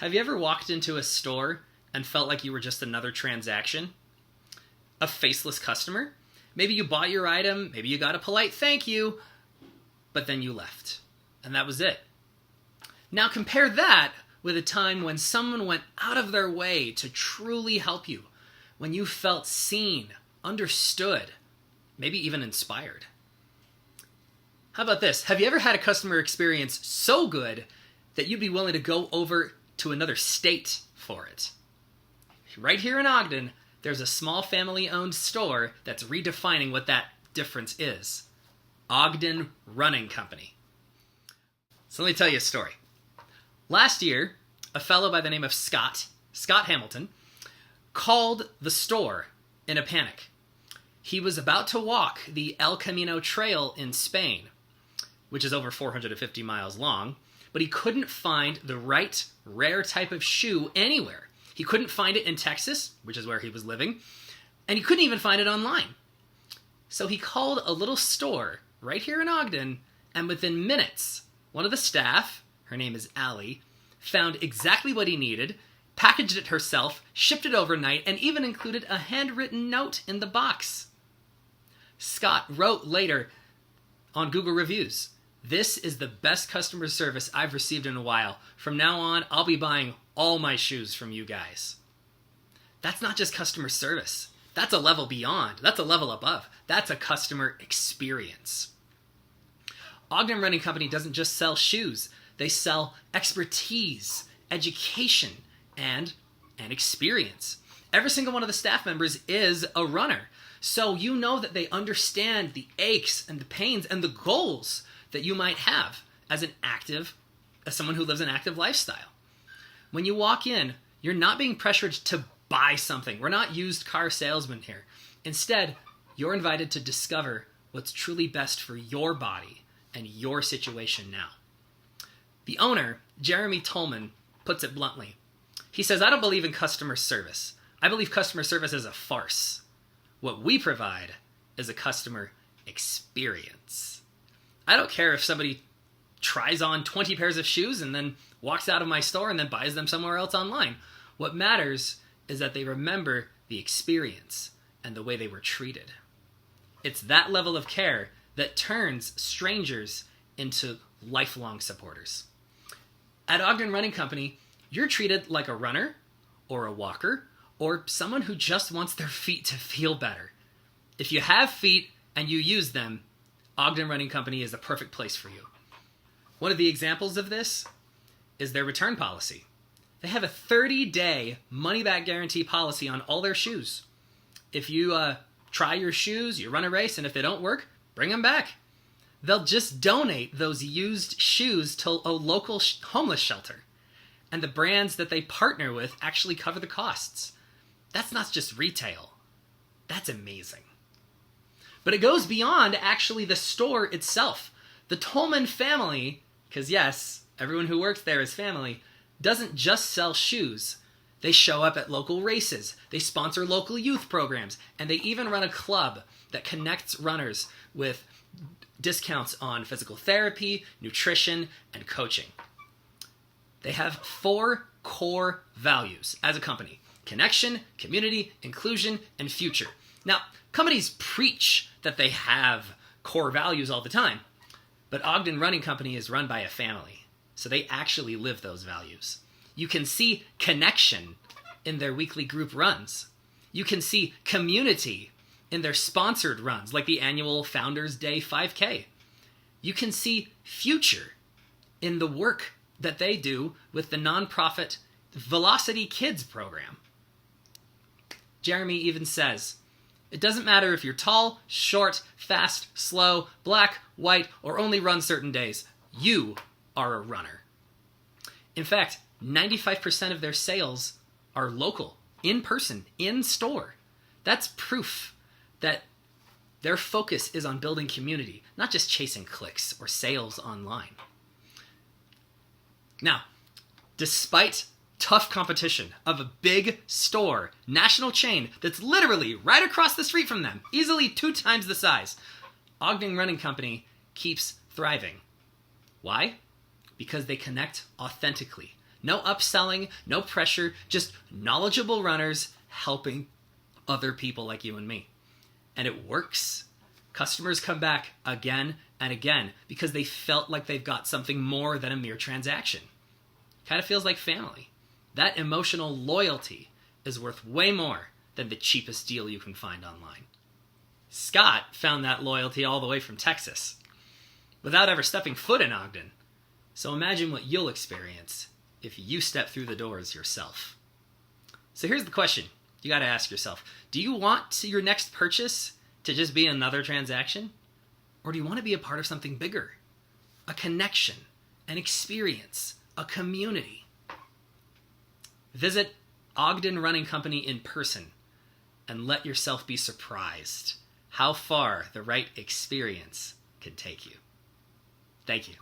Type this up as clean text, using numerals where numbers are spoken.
Have you ever walked into a store and felt like you were just another transaction? A faceless customer? Maybe you bought your item, maybe you got a polite thank you, but then you left. And that was it. Now compare that with a time when someone went out of their way to truly help you, when you felt seen, understood, maybe even inspired. How about this? Have you ever had a customer experience so good that you'd be willing to go over to another state for it? Right here in Ogden, there's a small family-owned store that's redefining what that difference is. Ogden Running Company. So let me tell you a story. Last year, a fellow by the name of Scott Hamilton, called the store in a panic. He was about to walk the El Camino Trail in Spain, which is over 450 miles long, but he couldn't find the right rare type of shoe anywhere. He couldn't find it in Texas, which is where he was living, and he couldn't even find it online. So he called a little store right here in Ogden, and within minutes, one of the staff, her name is Allie, found exactly what he needed, packaged it herself, shipped it overnight, and even included a handwritten note in the box. Scott wrote later on Google Reviews, "This is the best customer service I've received in a while. From now on, I'll be buying all my shoes from you guys." That's not just customer service. That's a level beyond. That's a level above. That's a customer experience. Ogden Running Company doesn't just sell shoes. They sell expertise, education, and an experience. Every single one of the staff members is a runner. So you know that they understand the aches and the pains and the goals that you might have as someone who lives an active lifestyle. When you walk in, you're not being pressured to buy something. We're not used car salesmen here. Instead, you're invited to discover what's truly best for your body and your situation now. The owner, Jeremy Tolman, puts it bluntly. He says, "I don't believe in customer service. I believe customer service is a farce. What we provide is a customer experience. I don't care if somebody tries on 20 pairs of shoes and then walks out of my store and then buys them somewhere else online. What matters is that they remember the experience and the way they were treated." It's that level of care that turns strangers into lifelong supporters. At Ogden Running Company, you're treated like a runner or a walker or someone who just wants their feet to feel better. If you have feet and you use them, Ogden Running Company is the perfect place for you. One of the examples of this is their return policy. They have a 30-day money-back guarantee policy on all their shoes. If you try your shoes, you run a race, and if they don't work, bring them back. They'll just donate those used shoes to a local homeless shelter. And the brands that they partner with actually cover the costs. That's not just retail. That's amazing. But it goes beyond actually the store itself. The Tolman family, because yes, everyone who works there is family, doesn't just sell shoes. They show up at local races, they sponsor local youth programs, and they even run a club that connects runners with discounts on physical therapy, nutrition, and coaching. They have 4 core values as a company: connection, community, inclusion, and future. Now, companies preach that they have core values all the time, but Ogden Running Company is run by a family, so they actually live those values. You can see connection in their weekly group runs. You can see community in their sponsored runs, like the annual Founders Day 5K. You can see future in the work that they do with the nonprofit Velocity Kids program. Jeremy even says, "It doesn't matter if you're tall, short, fast, slow, black, white, or only run certain days. You are a runner." In fact, 95% of their sales are local, in person, in store. That's proof that their focus is on building community, not just chasing clicks or sales online. Now, despite tough competition of a big store, national chain that's literally right across the street from them, easily 2 times the size, Ogden Running Company keeps thriving. Why? Because they connect authentically. No upselling, no pressure, just knowledgeable runners helping other people like you and me. And it works. Customers come back again and again because they felt like they've got something more than a mere transaction. Kind of feels like family. That emotional loyalty is worth way more than the cheapest deal you can find online. Scott found that loyalty all the way from Texas, without ever stepping foot in Ogden. So imagine what you'll experience if you step through the doors yourself. So here's the question you got to ask yourself. Do you want your next purchase to just be another transaction? Or do you want to be a part of something bigger? A connection, an experience, a community. Visit Ogden Running Company in person and let yourself be surprised how far the right experience can take you. Thank you.